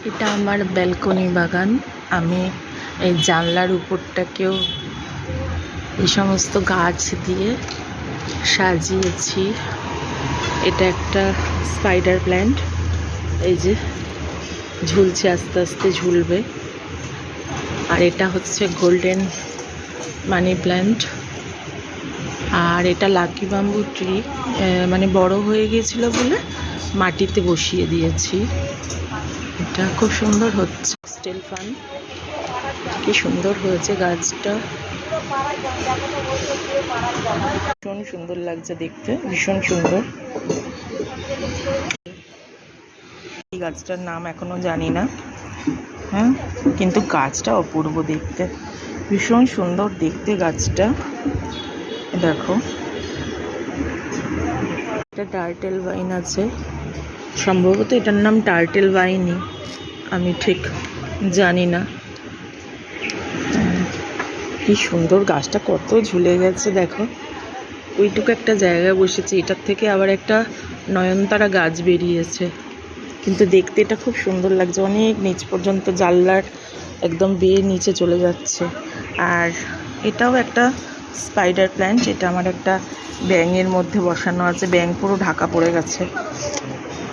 এটা আমার ব্যালকনি বাগান। আমি এই জানলার উপরটাকেও এই সমস্ত গাছ দিয়ে সাজিয়েছি। এটা একটা স্পাইডার প্ল্যান্ট, এই যে ঝুলছে, আস্তে আস্তে ঝুলবে। আর এটা হচ্ছে গোল্ডেন মানি প্ল্যান্ট। আর এটা লাকি বাম্বু ট্রি, মানে বড় হয়ে গিয়েছিল বলে মাটিতে বসিয়ে দিয়েছি। এটা খুব সুন্দর হচ্ছে। স্টিল ফান, কি সুন্দর হয়েছে গাছটা, ভীষণ সুন্দর লাগছে দেখতে, ভীষণ সুন্দর। এই গাছটার নাম এখনো জানি না, হ্যাঁ, কিন্তু গাছটা অপূর্ব দেখতে, ভীষণ সুন্দর দেখতে গাছটা। দেখো, এটা টার্টেল ভাইন আছে, সম্ভবত এটার নাম টার্টেল ভাইনই, আমি ঠিক জানি না। কি সুন্দর গাছটা, কত ঝুলে গেছে দেখো। ওইটুকু একটা জায়গায় বসেছে, এটার থেকে আবার একটা নয়নতারা গাছ বেরিয়েছে, কিন্তু দেখতে এটা খুব সুন্দর লাগছে, অনেক নিচ পর্যন্ত, জানলার একদম বেয়ে নিচে চলে যাচ্ছে। আর এটাও একটা স্পাইডার প্ল্যান্ট, এটা আমার একটা ব্যাঙের মধ্যে বসানো আছে, ব্যাঙ পুরো ঢাকা পড়ে গেছে।